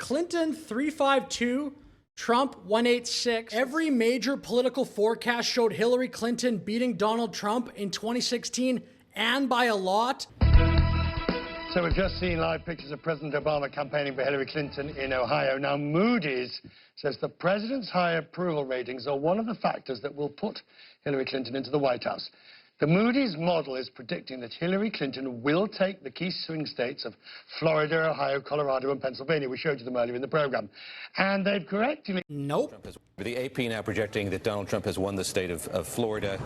Clinton 352, Trump 186. Every major political forecast showed Hillary Clinton beating Donald Trump in 2016 and by a lot. So we've just seen live pictures of President Obama campaigning for Hillary Clinton in Ohio. Now, Moody's says the president's high approval ratings are one of the factors that will put Hillary Clinton into the White House. The Moody's model is predicting that Hillary Clinton will take the key swing states of Florida, Ohio, Colorado, and Pennsylvania. We showed you them earlier in the program. And they've correctly... Nope. The AP now projecting that Donald Trump has won the state of Florida.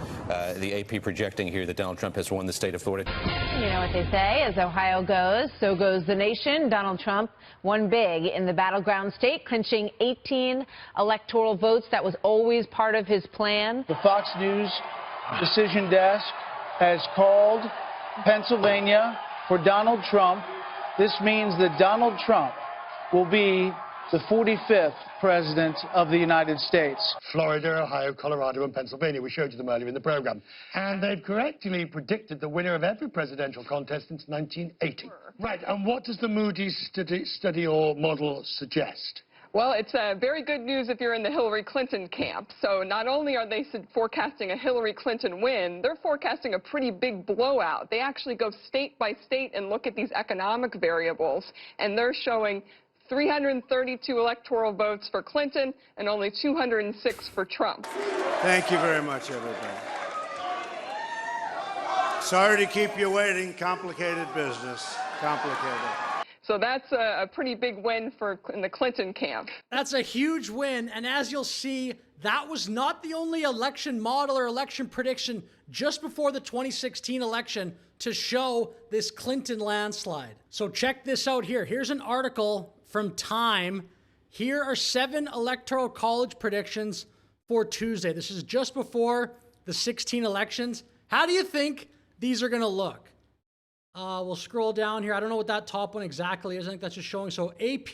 The AP projecting here that Donald Trump has won the state of Florida. You know what they say, as Ohio goes, so goes the nation. Donald Trump won big in the battleground state, clinching 18 electoral votes. That was always part of his plan. The Fox News decision desk has called Pennsylvania for Donald Trump. This means that Donald Trump will be the 45th president of the United States. Florida, Ohio, Colorado, and Pennsylvania. We showed you them earlier in the program. And they've correctly predicted the winner of every presidential contest since 1980. Right, and what does the Moody's study or model suggest? Well, it's very good news if you're in the Hillary Clinton camp. So not only are they forecasting a Hillary Clinton win, they're forecasting a pretty big blowout. They actually go state by state and look at these economic variables, and they're showing 332 electoral votes for Clinton and only 206 for Trump. Thank you very much, everybody. Sorry to keep you waiting. Complicated business. Complicated. So that's a pretty big win in the Clinton camp. That's a huge win. And as you'll see, that was not the only election model or election prediction just before the 2016 election to show this Clinton landslide. So check this out here. Here's an article from Time. Here are 7 electoral college predictions for Tuesday. This is just before the 16 elections. How do you think these are going to look? We'll scroll down here. I don't know what that top one exactly is. I think that's just showing. So AP,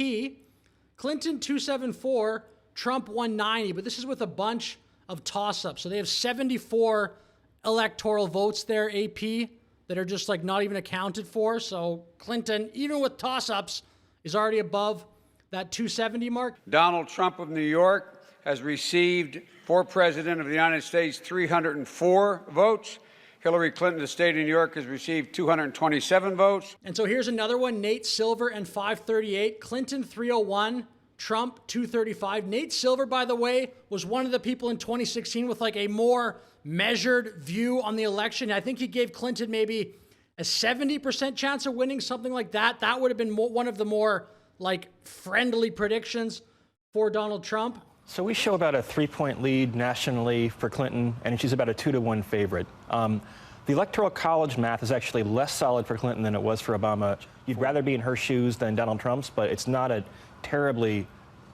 Clinton 274, Trump 190. But this is with a bunch of toss-ups. So they have 74 electoral votes there, AP, that are just like not even accounted for. So Clinton, even with toss-ups, is already above that 270 mark. Donald Trump of New York has received, for President of the United States, 304 votes. Hillary Clinton, the state of New York, has received 227 votes. And so here's another one, Nate Silver and 538, Clinton 301, Trump 235. Nate Silver, by the way, was one of the people in 2016 with like a more measured view on the election. I think he gave Clinton maybe a 70% chance of winning, something like that. That would have been one of the more like friendly predictions for Donald Trump. So we show about a 3-point lead nationally for Clinton, and she's about a 2-to-1 favorite. The Electoral College math is actually less solid for Clinton than it was for Obama. You'd rather be in her shoes than Donald Trump's, but it's not a terribly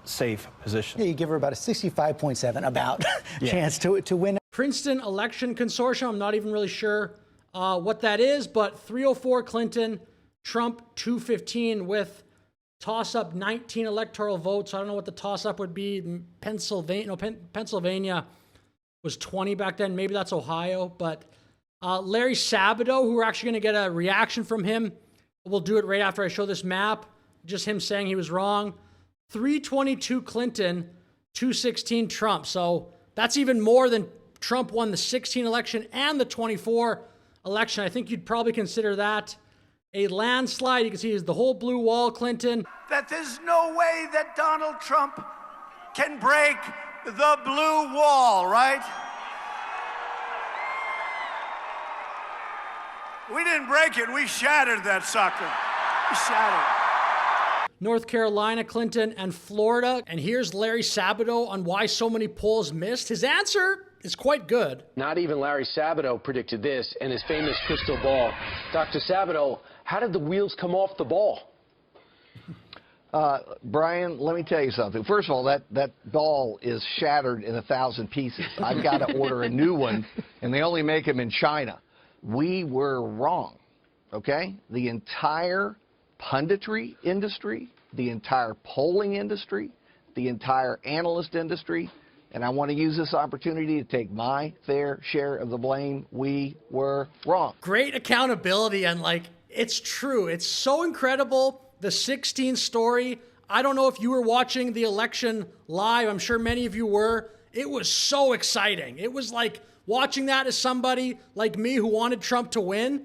safe position. Yeah, you give her about a 65.7 about chance to win. Princeton Election Consortium, I'm not even really sure what that is, but 304 Clinton, Trump 215 with toss-up 19 electoral votes. I don't know what the toss-up would be. Pennsylvania was 20 back then. Maybe that's Ohio. But Larry Sabato, who we're actually going to get a reaction from him. We'll do it right after I show this map. Just him saying he was wrong. 322 Clinton, 216 Trump. So that's even more than Trump won the 16 election and the 24 election. I think you'd probably consider that a landslide. You can see the whole blue wall, Clinton. That there's no way that Donald Trump can break the blue wall, right? We didn't break it. We shattered that sucker. We shattered. North Carolina, Clinton, and Florida. And here's Larry Sabato on why so many polls missed. His answer is quite good. Not even Larry Sabato predicted this in his famous crystal ball. Dr. Sabato, how did the wheels come off the ball? Brian, let me tell you something. First of all, that ball is shattered in 1,000 pieces. I've got to order a new one, and they only make them in China. We were wrong, okay? The entire punditry industry, the entire polling industry, the entire analyst industry, and I want to use this opportunity to take my fair share of the blame. We were wrong. Great accountability, and like, it's true. It's so incredible. The 16 story I don't know if you were watching the election live. I'm sure many of you were. It was so exciting. It was like watching that as somebody like me who wanted Trump to win.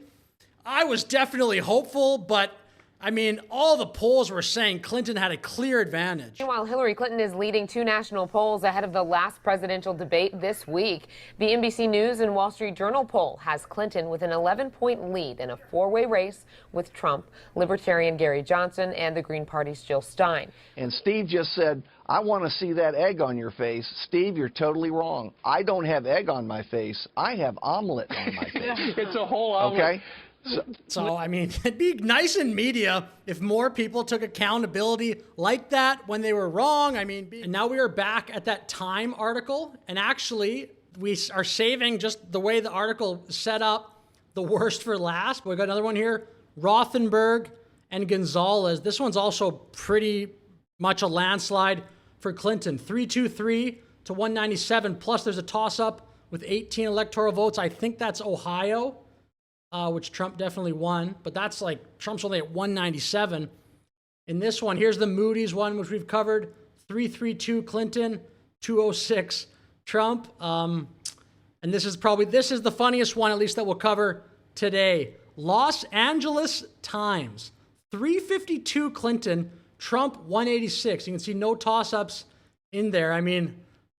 I was definitely hopeful, but I mean, all the polls were saying Clinton had a clear advantage. Meanwhile, Hillary Clinton is leading 2 national polls ahead of the last presidential debate this week. The NBC News and Wall Street Journal poll has Clinton with an 11-point lead in a 4-way race with Trump, Libertarian Gary Johnson, and the Green Party's Jill Stein. And Steve just said, I want to see that egg on your face. Steve, you're totally wrong. I don't have egg on my face. I have omelet on my face. It's a whole omelet. Okay? So, I mean, it'd be nice in media if more people took accountability like that when they were wrong. I mean, and now we are back at that Time article. And actually, we are saving just the way the article set up the worst for last. But we got another one here, Rothenberg and Gonzalez. This one's also pretty much a landslide for Clinton. 323 to 197. Plus, there's a toss-up with 18 electoral votes. I think that's Ohio. Which Trump definitely won, but that's like Trump's only at 197. In this one, here's the Moody's one, which we've covered: 332 Clinton, 206 Trump. And this is the funniest one, at least that we'll cover today. Los Angeles Times, 352 Clinton, Trump 186. You can see no toss-ups in there. I mean,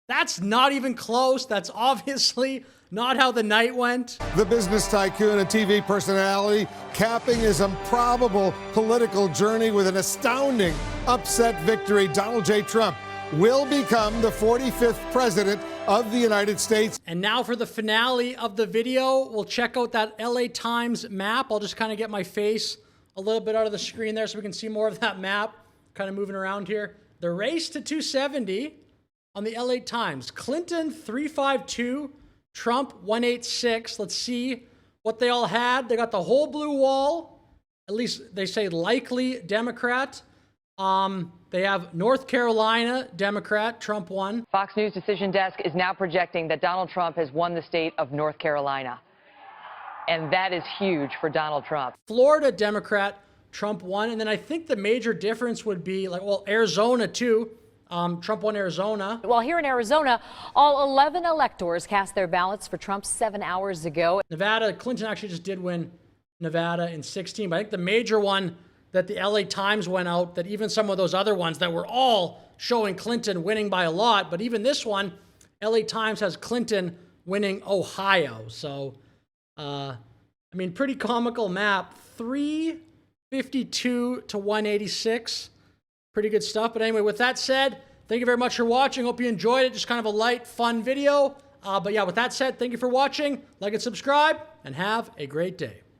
that's not even close. That's obviously not how the night went. The business tycoon and TV personality capping his improbable political journey with an astounding upset victory. Donald J. Trump will become the 45th president of the United States. And now for the finale of the video, we'll check out that LA Times map. I'll just kind of get my face a little bit out of the screen there so we can see more of that map. Kind of moving around here. The race to 270 on the LA Times. Clinton 352. Trump 186. Let's see what they all had. They got the whole blue wall. At least they say likely Democrat. They have North Carolina Democrat. Trump won. Fox News Decision Desk is now projecting that Donald Trump has won the state of North Carolina. And that is huge for Donald Trump. Florida Democrat. Trump won. And then I think the major difference would be Arizona too. Trump won Arizona. Well, here in Arizona, all 11 electors cast their ballots for Trump 7 hours ago. Nevada, Clinton actually just did win Nevada in 16. But I think the major one that the LA Times went out, that even some of those other ones that were all showing Clinton winning by a lot, but even this one, LA Times has Clinton winning Ohio. So, I mean, pretty comical map. 352 to 186. Pretty good stuff. But anyway, with that said, thank you very much for watching. Hope you enjoyed it. Just kind of a light, fun video. But yeah, with that said, thank you for watching. Like and subscribe, and have a great day.